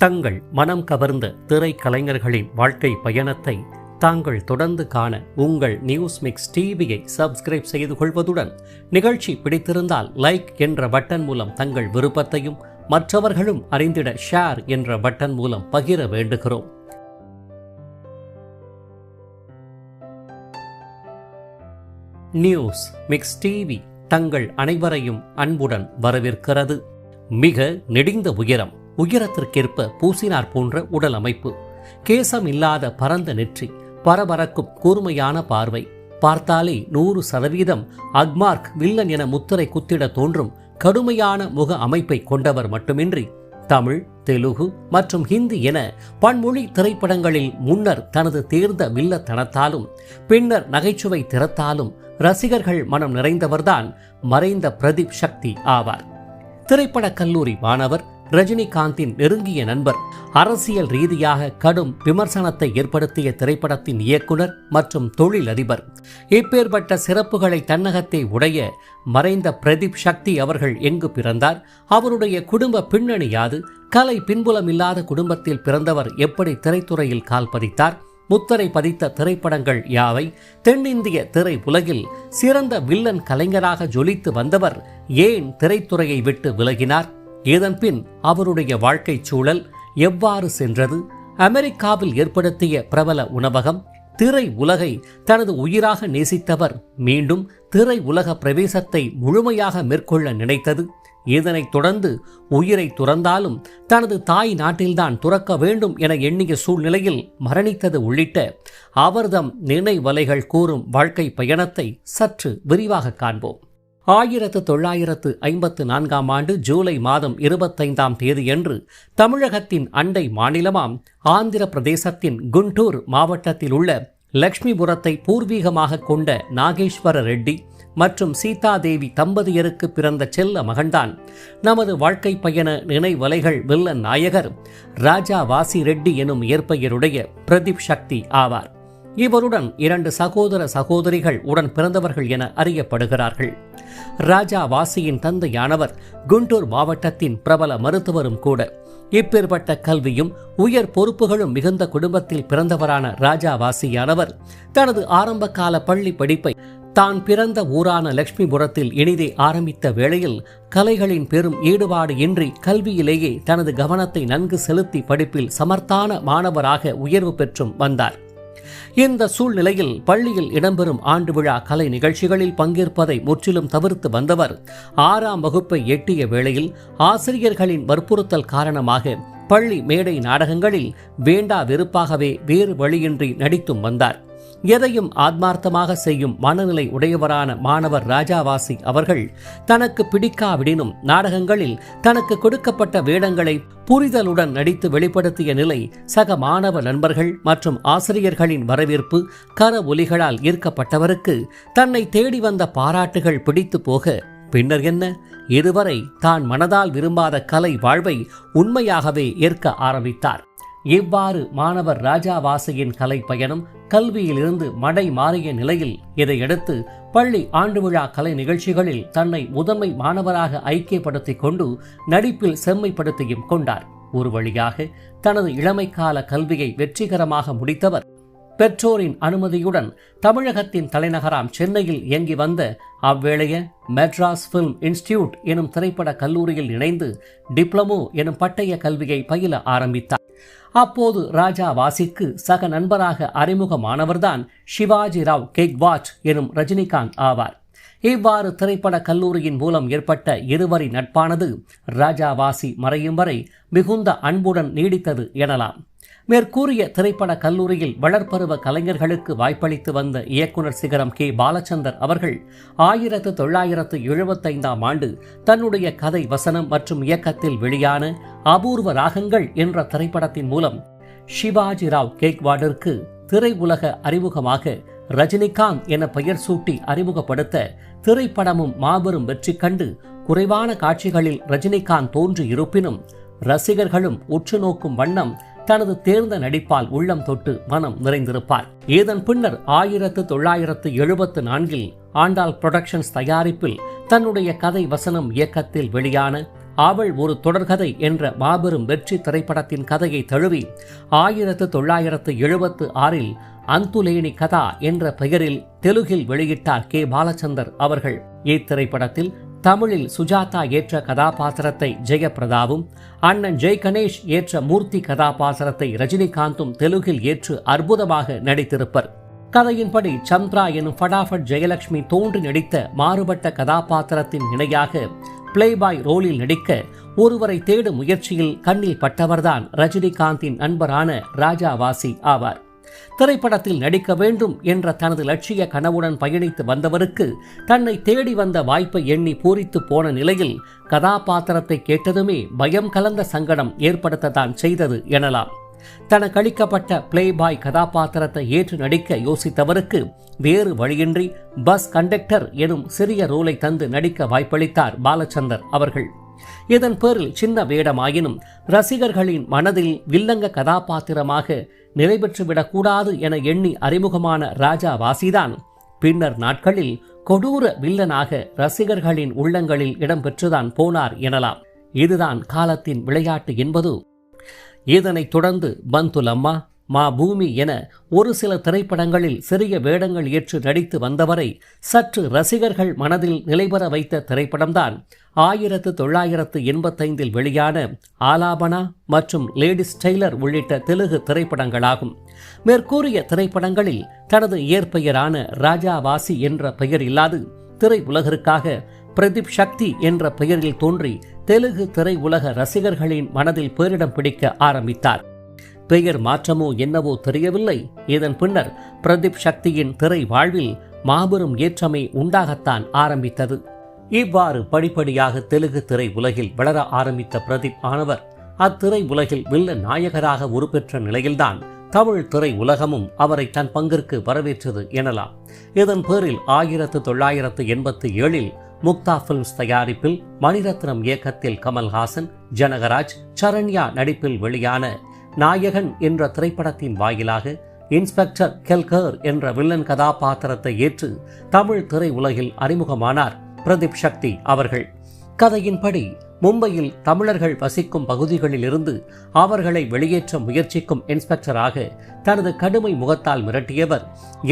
தங்கள் மனம் கவர்ந்த திரைக்கலைஞர்களின் வாழ்க்கை பயணத்தை தாங்கள் தொடர்ந்து காண உங்கள் நியூஸ் மிக்ஸ் டிவியை சப்ஸ்கிரைப் செய்து கொள்வதுடன் நிகழ்ச்சி பிடித்திருந்தால் லைக் என்ற பட்டன் மூலம் தங்கள் விருப்பத்தையும் மற்றவர்களும் அறிந்திட ஷேர் என்ற பட்டன் மூலம் பகிர வேண்டுகிறோம். நியூஸ் மிக்ஸ் டிவி தங்கள் அனைவரையும் அன்புடன் வரவேற்கிறது. மிக நெடிந்த உயரத்திற்கேற்ப பூசினார் போன்ற உடல் அமைப்பு, கேசம் இல்லாத பரந்த நெற்றி, பரபரக்கும் கூர்மையான பார்வை, பார்த்தாலே 100% அக்மார்க் வில்லன் என முத்திரை குத்திட தோன்றும் கடுமையான முக அமைப்பை கொண்டவர் மட்டுமின்றி தமிழ், தெலுங்கு மற்றும் ஹிந்தி என பன்மொழி திரைப்படங்களில் முன்னர் தனது தேர்ந்த வில்லத்தனத்தாலும் பின்னர் நகைச்சுவை திறத்தாலும் ரசிகர்கள் மனம் நிறைந்தவர்தான் மறைந்த பிரதீப் சக்தி ஆவார். திரைப்பட கல்லூரி மாணவர், ரஜினிகாந்தின் நெருங்கிய நண்பர், அரசியல் ரீதியாக கடும் விமர்சனத்தை ஏற்படுத்திய திரைப்படத்தின் இயக்குனர் மற்றும் தொழிலதிபர். இப்பேற்பட்ட சிறப்புகளை தன்னகத்தே உடைய மறைந்த பிரதீப் சக்தி அவர்கள் எங்கு பிறந்தார், அவருடைய குடும்ப பின்னணி யாது, கலை பின்புலம் இல்லாத குடும்பத்தில் பிறந்தவர் எப்படி திரைத்துறையில் கால் பதித்தார், முத்திரை பதித்த திரைப்படங்கள் யாவை, தென்னிந்திய திரை உலகில் சிறந்த வில்லன் கலைஞராக ஜொலித்து வந்தவர் ஏன் திரைத்துறையை விட்டு விலகினார், இதன் பின் அவருடைய வாழ்க்கை சூழல் எவ்வாறு சென்றது, அமெரிக்காவில் ஏற்படுத்திய பிரபல உணவகம், திரை உலகை தனது உயிராக நேசித்தவர் மீண்டும் திரை உலக பிரவேசத்தை முழுமையாக மேற்கொள்ள நினைத்தது, இதனைத் தொடர்ந்து உயிரை துறந்தாலும் தனது தாய் நாட்டில்தான் துறக்க வேண்டும் என எண்ணிய சூழ்நிலையில் மரணித்தது உள்ளிட்ட அவர்தம் நினைவலைகள் கூறும் வாழ்க்கை பயணத்தை சற்று விரிவாக காண்போம். 1954 ஆண்டு ஜூலை மாதம் 25ஆம் தேதியன்று தமிழகத்தின் அண்டை மாநிலமாம் ஆந்திர பிரதேசத்தின் குண்டூர் மாவட்டத்தில் உள்ள லக்ஷ்மிபுரத்தை பூர்வீகமாக கொண்ட நாகேஸ்வர ரெட்டி மற்றும் சீதாதேவி தம்பதியருக்கு பிறந்த செல்ல மகன்தான் நமது வாழ்க்கை பயண நினைவலைகள் வில்லன் நாயகர் ராஜா வாசி ரெட்டி எனும் இயற்பெயருடைய பிரதீப் சக்தி ஆவார். இவருடன் 2 சகோதர சகோதரிகள் உடன் பிறந்தவர்கள் என அறியப்படுகிறார்கள். ராஜா வாசியின் தந்தையானவர் குண்டூர் மாவட்டத்தின் பிரபல மருத்துவரும் கூட. இப்பேற்பட்ட கல்வியும் உயர் பொறுப்புகளும் மிகுந்த குடும்பத்தில் பிறந்தவரான ராஜா வாசியானவர் தனது ஆரம்ப கால பள்ளி படிப்பை தான் பிறந்த ஊரான லட்சுமிபுரத்தில் இனிதே ஆரம்பித்த வேளையில் கலைகளின் பெரும் ஈடுபாடு இன்றி கல்வியிலேயே தனது கவனத்தை நன்கு செலுத்தி படிப்பில் சமர்த்தான மாணவராக உயர்வு பெற்றும் வந்தார். இந்த சூழ்நிலையில் பள்ளியில் இடம்பெறும் ஆண்டு விழா கலை நிகழ்ச்சிகளில் பங்கேற்பதை முற்றிலும் தவிர்த்து வந்தவர் 6ஆம் வகுப்பை எட்டிய வேளையில் ஆசிரியர்களின் வற்புறுத்தல் காரணமாக பள்ளி மேடை நாடகங்களில் வேண்டா வெறுப்பாகவே வேறு வழியின்றி நடித்தும் வந்தார். எதையும் ஆத்மார்த்தமாக செய்யும் மனநிலை உடையவரான மாணவர் ராஜாவாசி அவர்கள் தனக்கு பிடிக்காவிடினும் நாடகங்களில் தனக்கு கொடுக்கப்பட்ட வேடங்களை புரிதலுடன் நடித்து வெளிப்படுத்திய நிலை சக மாணவ நண்பர்கள் மற்றும் ஆசிரியர்களின் வரவேற்பு கர ஒலிகளால் ஈர்க்கப்பட்டவருக்கு தன்னை தேடி வந்த பாராட்டுகள் பிடித்து போக பின்னர் என்ன, இதுவரை தான் மனதால் விரும்பாத கலை வாழ்வை உண்மையாகவே ஏற்க ஆரம்பித்தார். இவ்வாறு மாணவர் ராஜாவாசியின் கலை பயணம் கல்வியிலிருந்து மடை மாறிய நிலையில் இதையடுத்து பள்ளி ஆண்டு விழா கலை நிகழ்ச்சிகளில் தன்னை முதன்மை மாணவராக ஐக்கியப்படுத்திக் கொண்டு நடிப்பில் செம்மைப்படுத்தியும் கொண்டார். ஒரு வழியாக தனது இளமைக்கால கல்வியை வெற்றிகரமாக முடித்தவர் பெற்றோரின் அனுமதியுடன் தமிழகத்தின் தலைநகராம் சென்னையில் இயங்கி வந்த அவ்வேளைய மெட்ராஸ் பிலிம் இன்ஸ்டிடியூட் எனும் திரைப்பட கல்லூரியில் இணைந்து டிப்ளமோ எனும் பட்டய கல்வியை பயில ஆரம்பித்தார். அப்போது ராஜா வாசிக்கு சக நண்பராக அறிமுகமானவர்தான் சிவாஜி ராவ் கெக்வாட் எனும் ரஜினிகாந்த் ஆவார். இவ்வாறு திரைப்பட கல்லூரியின் மூலம் ஏற்பட்ட இருவரி நட்பானது ராஜா வாசி மறையும் வரை மிகுந்த அன்புடன் நீடித்தது எனலாம். மேற்கூறிய திரைப்பட கல்லூரியில் வளர்பருவ கலைஞர்களுக்கு வாய்ப்பளித்து வந்த இயக்குனர் சிகரம் கே பாலச்சந்தர் அவர்கள் 1975ஆம் ஆண்டு தன்னுடைய கதை வசனம் மற்றும் இயக்கத்தில் வெளியான அபூர்வ ராகங்கள் என்ற திரைப்படத்தின் மூலம் சிவாஜி ராவ் கெக்வாடிற்கு திரை உலக அறிமுகமாக ரஜினிகாந்த் என பெயர் சூட்டி அறிமுகப்படுத்த திரைப்படமும் மாபெரும் வெற்றி கண்டு குறைவான காட்சிகளில் ரஜினிகாந்த் தோன்றி இருப்பினும் ரசிகர்களும் உற்று நோக்கும் வண்ணம் தனது தேர்ந்த நடிப்பால் உள்ளம் தொட்டு மனம் நிறைந்திருப்பார். இதன் பின்னர் 1974 ஆண்டாள் புரொடக்ஷன்ஸ் தயாரிப்பில் தன்னுடைய கதை வசனம் இயக்கத்தில் வெளியான அவள் ஒரு தொடர்கதை என்ற மாபெரும் வெற்றி திரைப்படத்தின் கதையை தழுவி 1976 அந்துலேனி கதா என்ற பெயரில் தெலுங்கில் வெளியிட்டார் கே. பாலச்சந்தர் அவர்கள். இத்திரைப்படத்தில் தமிழில் சுஜாதா ஏற்ற கதாபாத்திரத்தை ஜெயபிரதாவும், அண்ணன் ஜெய் கணேஷ் ஏற்ற மூர்த்தி கதாபாத்திரத்தை ரஜினிகாந்தும் தெலுங்கில் ஏற்று அற்புதமாக நடித்திருப்பர். கதையின்படி சந்திரா எனும் ஃபடாஃபட் ஜெயலட்சுமி தோன்றி நடித்த மாறுபட்ட கதாபாத்திரத்தின் இணையாக பிளேபாய் ரோலில் நடிக்க ஒருவரை தேடும் முயற்சியில் கண்ணில் பட்டவர்தான் ரஜினிகாந்தின் நண்பரான ராஜாவாசி ஆவார். திரைப்படத்தில் நடிக்க வேண்டும் என்ற தனது லட்சிய கனவுடன் பயணித்து வந்தவருக்கு தன்னை தேடி வந்த வாய்ப்பை எண்ணி பூரித்து போன நிலையில் கதாபாத்திரத்தை கேட்டதுமே பயம் கலந்த சங்கடம் ஏற்படுத்தத்தான் செய்தது எனலாம். தனக்கு அளிக்கப்பட்ட பிளேபாய் கதாபாத்திரத்தை ஏற்று நடிக்க யோசித்தவருக்கு வேறு வழியின்றி பஸ் கண்டக்டர் எனும் சிறிய ரோலை தந்து நடிக்க வாய்ப்பளித்தார் பாலச்சந்தர் அவர்கள். இதன் பேரில் சின்ன வேடமாயினும் ரசிகர்களின் மனதில் வில்லங்க கதாபாத்திரமாக நிலை பெற்றுவிடக்கூடாது என எண்ணி அறிமுகமான ராஜா வாசிதான் பின்னர் நாட்களில் கொடூர வில்லனாக ரசிகர்களின் உள்ளங்களில் இடம்பெற்றுதான் போனார் எனலாம். இதுதான் காலத்தின் விளையாட்டு என்பது. இதனைத் தொடர்ந்து பந்துலம்மா, மா பூமி என ஒரு சில திரைப்படங்களில் சிறிய வேடங்கள் ஏற்று நடித்து வந்தவரை சற்று ரசிகர்கள் மனதில் நிலைபெற வைத்த திரைப்படம்தான் 1985 வெளியான ஆலாபனா மற்றும் லேடிஸ் டெய்லர் உள்ளிட்ட தெலுங்கு திரைப்படங்களாகும். மேற்கூறிய திரைப்படங்களில் தனது இயற்பெயரான ராஜாவாசி என்ற பெயர் இல்லாது திரை உலகிற்காக பிரதீப் சக்தி என்ற பெயரில் தோன்றி தெலுங்கு திரை உலக ரசிகர்களின் மனதில் பேரிடம் பிடிக்க ஆரம்பித்தார். பெயர் மாற்றமோ என்னவோ தெரியவில்லை. இதன் பின்னர் பிரதீப் சக்தியின் திரை வாழ்வில் மாபெரும் ஏற்றமே உண்டாகத்தான் ஆரம்பித்தது. இவ்வாறு படிப்படியாக தெலுங்கு திரை உலகில் வளர ஆரம்பித்த பிரதீப் ஆனவர் அத்திரை உலகில் வில்லன் நாயகராக உருப்பெற்ற நிலையில்தான் தமிழ் திரை உலகமும் அவரை தன் பங்கிற்கு வரவேற்றது எனலாம். இதன் பேரில் 1987 முக்தா பிலிம்ஸ் தயாரிப்பில் மணிரத்னம் இயக்கத்தில் கமல்ஹாசன், ஜனகராஜ், சரண்யா நடிப்பில் வெளியான நாயகன் என்ற திரைப்படத்தின் வாயிலாக இன்ஸ்பெக்டர் கெல்கர் என்ற வில்லன் கதாபாத்திரத்தை ஏற்று தமிழ் திரை உலகில் அறிமுகமானார் பிரதீப் சக்தி அவர்கள். கதையின்படி மும்பையில் தமிழர்கள் வசிக்கும் பகுதிகளில் இருந்து அவர்களை வெளியேற்ற முயற்சிக்கும் இன்ஸ்பெக்டராக தனது கடுமை முகத்தால் மிரட்டியவர்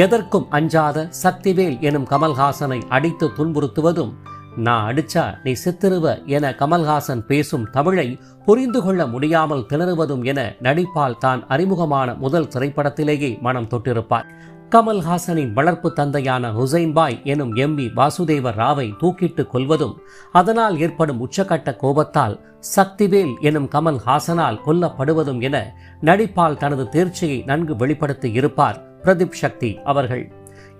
எதற்கும் அஞ்சாத சக்திவேல் எனும் கமல்ஹாசனை அடித்து துன்புறுத்துவதும், நான் அடிச்சா நீ செத்துருவ என கமல்ஹாசன் பேசும் தமிழை புரிந்து கொள்ள முடியாமல் திணறுவதும் என நடிப்பால் தான் அறிமுகமான முதல் திரைப்படத்திலேயே மனம் தொட்டிருப்பார். கமல்ஹாசனின் வளர்ப்பு தந்தையான ஹுசைன் பாய் எனும் எம்பி வாசுதேவ ராவை தூக்கிட்டு கொல்வதும், அதனால் ஏற்படும் உச்சகட்ட கோபத்தால் சக்திவேல் எனும் கமல்ஹாசனால் கொல்லப்படுவதும் என நடிப்பால் தனது தேர்ச்சியை நன்கு வெளிப்படுத்தி இருப்பார் பிரதீப் சக்தி அவர்கள்.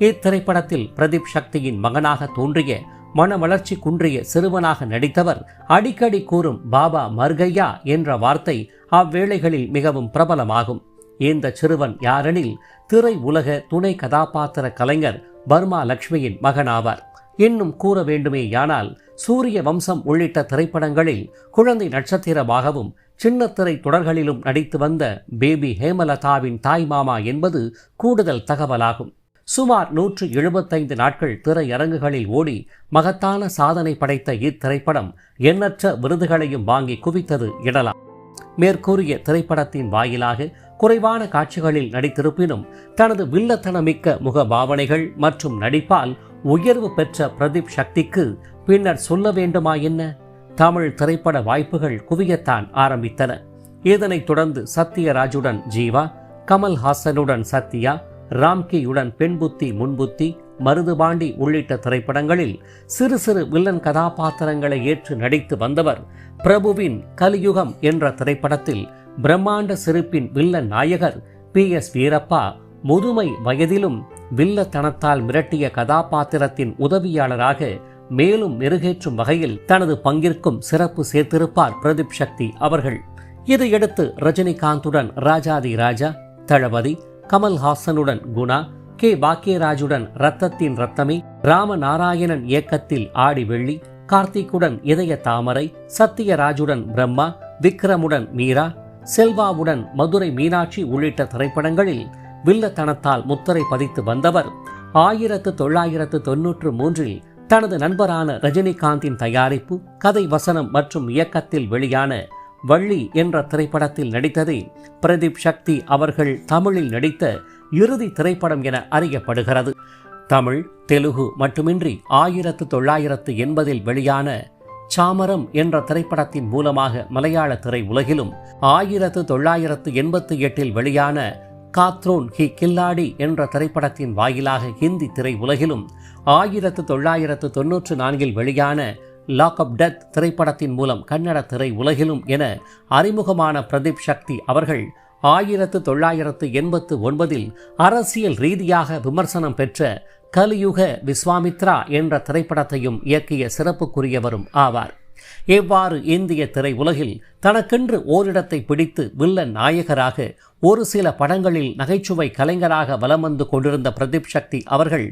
இத்திரைப்படத்தில் பிரதீப் சக்தியின் மகனாக தோன்றிய மன வளர்ச்சி குன்றிய சிறுவனாக நடித்தவர் அடிக்கடி கூறும் பாபா மர்கையா என்ற வார்த்தை அவ்வேளைகளில் மிகவும் பிரபலமாகும். இந்த சிறுவன் யாரெனில் திரை உலக துணை கதாபாத்திர கலைஞர் பர்மா லட்சுமியின் மகனாவார். இன்னும் கூற வேண்டுமேயானால் சூரிய வம்சம் உள்ளிட்ட திரைப்படங்களில் குழந்தை நட்சத்திரமாகவும் சின்ன திரை தொடர்களிலும் நடித்து வந்த பேபி ஹேமலதாவின் தாய் மாமா என்பது கூடுதல் தகவலாகும். சுமார் 175 நாட்கள் திரையரங்குகளில் ஓடி மகத்தான சாதனை படைத்த இத்திரைப்படம் எண்ணற்ற விருதுகளையும் வாங்கி குவித்தது எனலாம். மேற்கூறிய திரைப்படத்தின் வாயிலாக குறைவான காட்சிகளில் நடித்திருப்பினும் தனது வில்லத்தனமிக்க முகபாவனைகள் மற்றும் நடிப்பால் உயர்வு பெற்ற பிரதீப் சக்திக்கு பின்னர் சொல்ல வேண்டுமா என்ன, தமிழ் திரைப்பட வாய்ப்புகள் குவியத்தான் ஆரம்பித்தன. இதனைத் தொடர்ந்து சத்யராஜுடன் ஜீவா, கமல்ஹாசனுடன் சத்யா, ராம்கியுடன் பெண்புத்தி முன்புத்தி, மருதுபாண்டி உள்ளிட்ட திரைப்படங்களில் சிறு சிறு வில்லன் கதாபாத்திரங்களை ஏற்று நடித்து வந்தவர் பிரபுவின் கலியுகம் என்ற திரைப்படத்தில் பிரம்மாண்ட சிரிப்பின் வில்லன் நாயகர் PS வீரப்பா முதுமை வயதிலும் வில்லத்தனத்தால் மிரட்டிய கதாபாத்திரத்தின் உதவியாளராக மேலும் மெருகேற்றும் வகையில் தனது பங்கிற்கும் சிறப்பு சேர்த்திருப்பார் பிரதீப் சக்தி அவர்கள். இதையடுத்து ரஜினிகாந்துடன் ராஜாதி ராஜா, தளபதி, கமல்ஹாசனுடன் குணா, கே. பாக்கியராஜுடன் ரத்தத்தின் ரத்தமே, ராமநாராயணன் இயக்கத்தில் ஆடி வெள்ளி, கார்த்திக்குடன் இதய தாமரை, சத்யராஜுடன் பிரம்மா, விக்ரமுடன் மீரா, செல்வாவுடன் மதுரை மீனாட்சி உள்ளிட்ட திரைப்படங்களில் வில்லத்தனத்தால் முத்திரை பதித்து வந்தவர் 1993 தனது நண்பரான ரஜினிகாந்தின் தயாரிப்பு, கதை வசனம் மற்றும் இயக்கத்தில் வெளியான வள்ளி என்ற திரைப்படத்தில் நடித்ததே பிரதீப் சக்தி அவர்கள் தமிழில் நடித்த இறுதி திரைப்படம் என அறியப்படுகிறது. தமிழ், தெலுங்கு மட்டுமின்றி 1980 வெளியான சாமரம் என்ற திரைப்படத்தின் மூலமாக மலையாள திரை உலகிலும், 1988 வெளியான காத்ரோன் ஹி கில்லாடி என்ற திரைப்படத்தின் வாயிலாக ஹிந்தி திரை உலகிலும், 1994 வெளியான லாக் அப் டெத் திரைப்படத்தின் மூலம் கன்னட திரை உலகிலும் என அறிமுகமான பிரதீப் சக்தி அவர்கள் 1989 அரசியல் ரீதியாக விமர்சனம் பெற்ற கலியுக விஸ்வாமித்ரா என்ற திரைப்படத்தையும் இயக்கிய சிறப்புக்குரியவரும் ஆவார். இவ்வாறு இந்திய திரை உலகில் தனக்கென்று ஓரிடத்தை பிடித்து வில்லன் நாயகராக ஒரு சில படங்களில் நகைச்சுவை கலைஞராக வலம் வந்து கொண்டிருந்த பிரதீப் சக்தி அவர்கள்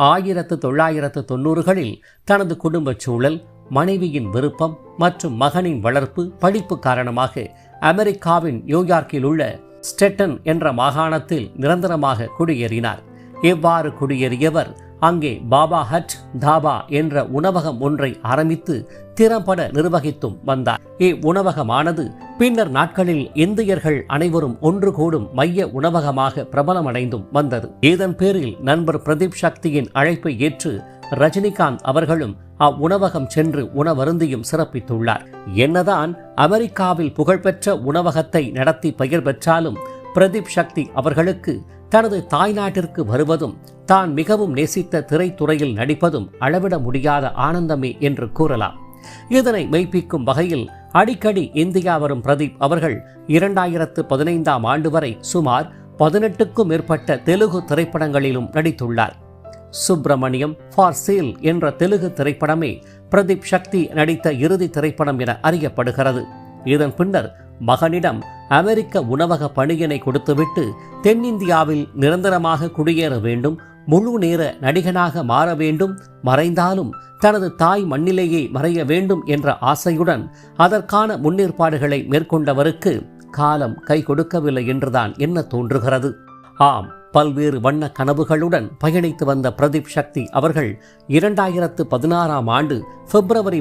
1990களில் தனது குடும்பச் சூழல், மனைவியின் விருப்பம் மற்றும் மகனின் வளர்ப்பு, படிப்பு காரணமாக அமெரிக்காவின் நியூயார்க்கில் உள்ள ஸ்டெட்டன் என்ற மாகாணத்தில் நிரந்தரமாக குடியேறினார். இவ்வாறு குடியேறியவர் அங்கே பாபா ஹட் தாபா என்ற உணவகம் ஒன்றை ஆரம்பித்து திறம்பட நிர்வகித்தும் வந்தார். இவ்வுணவகமானது பின்னர் நாட்களில் இந்தியர்கள் அனைவரும் ஒன்று கூடும் மைய உணவகமாக பிரபலமடைந்தும் வந்தது. இதன் பேரில் நண்பர் பிரதீப் சக்தியின் அழைப்பை ஏற்று ரஜினிகாந்த் அவர்களும் அவ்வுணவகம் சென்று உணவருந்தியும் சிறப்பித்துள்ளார். என்னதான் அமெரிக்காவில் புகழ்பெற்ற உணவகத்தை நடத்தி பெயர் பெற்றாலும் பிரதீப் சக்தி அவர்களுக்கு தனது தாய்நாட்டிற்கு வருவதும் தான் மிகவும் நேசித்த திரைத்துறையில் நடிப்பதும் அளவிட முடியாத ஆனந்தமே என்று கூறலாம். இதனை மெய்ப்பிக்கும் வகையில் அடிக்கடி இந்தியா வரும் பிரதீப் அவர்கள் 2015 வரை சுமார் 18க்கும் மேற்பட்ட தெலுங்கு திரைப்படங்களிலும் நடித்துள்ளார். சுப்பிரமணியம் ஃபார் சேல் என்ற தெலுங்கு திரைப்படமே பிரதீப் சக்தி நடித்த இறுதி திரைப்படம் என அறியப்படுகிறது. இதன் பின்னர் மகனிடம் அமெரிக்க உணவக பணியினை கொடுத்துவிட்டு தென்னிந்தியாவில் நிரந்தரமாக குடியேற வேண்டும், முழு நேர நடிகனாக மாற வேண்டும், மறைந்தாலும் தனது தாய் மண்ணிலேயே மறைய வேண்டும் என்ற ஆசையுடன் அதற்கான முன்னேற்பாடுகளை மேற்கொண்டவருக்கு காலம் கை கொடுக்கவில்லை என்றுதான் என்ன தோன்றுகிறது. ஆம், பல்வேறு வண்ண கனவுகளுடன் பயணித்து வந்த பிரதீப் சக்தி அவர்கள் 2016 பிப்ரவரி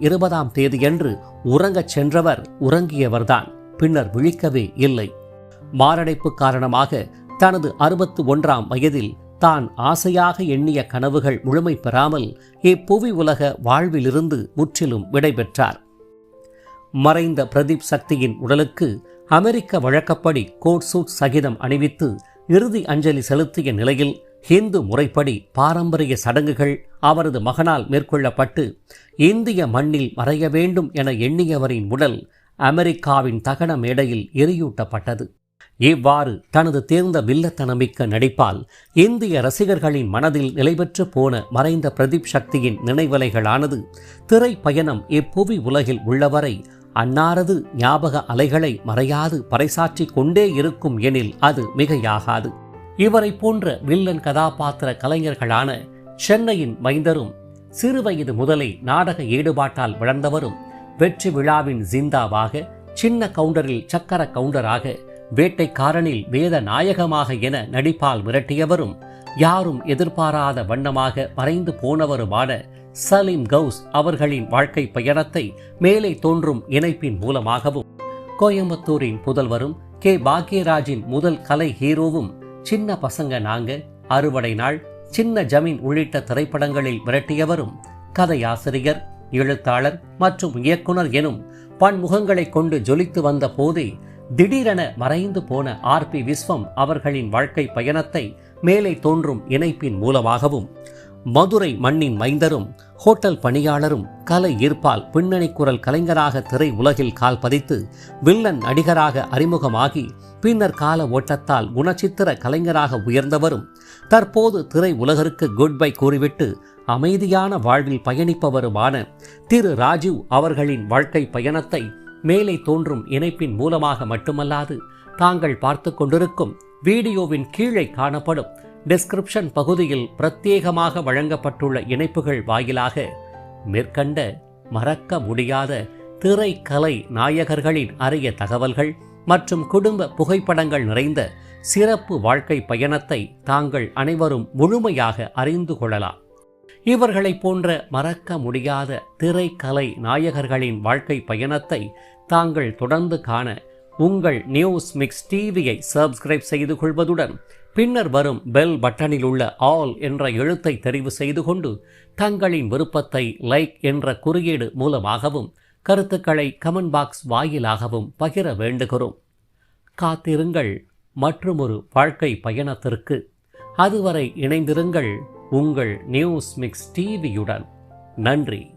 20 உறங்கச் சென்றவர் உறங்கியவர்தான், பின்னர் விழிக்கவே இல்லை. மாரடைப்பு காரணமாக தனது 61 வயதில் தான் ஆசையாக எண்ணிய கனவுகள் முழுமை பெறாமல் இப்புவி உலக வாழ்விலிருந்து முற்றிலும் விடைபெற்றார். மறைந்த பிரதீப் சக்தியின் உடலுக்கு அமெரிக்க வழக்கப்படி கோட் சூட் சகிதம் அணிவித்து இறுதி அஞ்சலி செலுத்திய நிலையில் ஹிந்து முறைப்படி பாரம்பரிய சடங்குகள் அவரது மகனால் மேற்கொள்ளப்பட்டு இந்திய மண்ணில் மறைய வேண்டும் என எண்ணியவரின் உடல் அமெரிக்காவின் தகன மேடையில் எரியூட்டப்பட்டது. இவ்வாறு தனது தேர்ந்த வில்லத்தனமிக்க நடிப்பால் இந்திய ரசிகர்களின் மனதில் நிலைபெற்று போன மறைந்த பிரதீப் சக்தியின் நினைவலைகளானது திரைப்பயணம் இப்புவி உலகில் உள்ளவரை அன்னாரது ஞாபக அலைகளை மறையாது பறைசாற்றிக் கொண்டே இருக்கும் எனில் அது மிகையாகாது. இவரை போன்ற வில்லன் கதாபாத்திர கலைஞர்களான சென்னையின் மைந்தரும், சிறுவயது முதலே நாடக ஈடுபாட்டால் வளர்ந்தவரும், வெற்றி விழாவின் ஜிந்தாவாக, சின்ன கவுண்டரில் சக்கர கவுண்டராக, வேட்டைக்காரனில் வேத நாயகமாக என நடிப்பால் மிரட்டியவரும், யாரும் எதிர்பாராத வண்ணமாக மறைந்து போனவருமான சலீம் கவுஸ் அவர்களின் வாழ்க்கை பயணத்தை மேலே தோன்றும் இணைப்பின் மூலமாகவும், கோயம்புத்தூரின் புதல்வரும் கே பாக்யராஜின் முதல் கலை ஹீரோவும், சின்ன பசங்க நாங்க, அறுவடை நாள், சின்ன ஜமீன் உள்ளிட்ட திரைப்படங்களில் மிரட்டியவரும், கதையாசிரியர், எழுத்தாளர் மற்றும் இயக்குனர் எனும் பன்முகங்களை கொண்டு ஜொலித்து வந்த போதே திடீரென மறைந்து போன RP விஸ்வம் அவர்களின் வாழ்க்கை பயணத்தை மேலே தோன்றும் இணைப்பின் மூலமாகவும், மதுரை மண்ணின் மைந்தரும், ஹோட்டல் பணியாளரும், கலை ஈர்ப்பால் பின்னணி குரல் கலைஞராக திரை உலகில் கால் பதித்து வில்லன் நடிகராக அறிமுகமாகி பின்னர் கால ஓட்டத்தால் குணச்சித்திர கலைஞராக உயர்ந்தவரும், தற்போது திரை உலகிற்கு குட் பை கூறிவிட்டு அமைதியான வாழ்வில் பயணிப்பவருமான திரு ராஜீவ் அவர்களின் வாழ்க்கை பயணத்தை மேலே தோன்றும் இணைப்பின் மூலமாக மட்டுமல்லாது தாங்கள் பார்த்து கொண்டிருக்கும் வீடியோவின் கீழே காணப்படும் டிஸ்கிரிப்ஷன் பகுதியில் பிரத்யேகமாக வழங்கப்பட்டுள்ள இணைப்புகள் வாயிலாக மேற்கண்ட மறக்க முடியாத திரைக்கலை நாயகர்களின் அரிய தகவல்கள் மற்றும் குடும்ப புகைப்படங்கள் நிறைந்த சிறப்பு வாழ்க்கை பயணத்தை தாங்கள் அனைவரும் முழுமையாக அறிந்து கொள்ளலாம். இவர்களைப் போன்ற மறக்க முடியாத திரைக்கலை நாயகர்களின் வாழ்க்கை பயணத்தை தாங்கள் தொடர்ந்து காண உங்கள் நியூஸ் மிக்ஸ் டிவியை சப்ஸ்கிரைப் செய்து கொள்வதுடன் பின்னர் வரும் பெல் பட்டனில் உள்ள ஆல் என்ற எழுத்தை தெரிவு செய்து கொண்டு தங்களின் விருப்பத்தை லைக் என்ற குறியீடு மூலமாகவும் கருத்துக்களை கமெண்ட் பாக்ஸ் வாயிலாகவும் பகிர வேண்டுகிறோம். காத்திருங்கள் மற்றுமொரு வாழ்க்கை பயணத்திற்கு. அதுவரை இணைந்திருங்கள் உங்கள் நியூஸ் மிக்ஸ் டிவியுடன். நன்றி.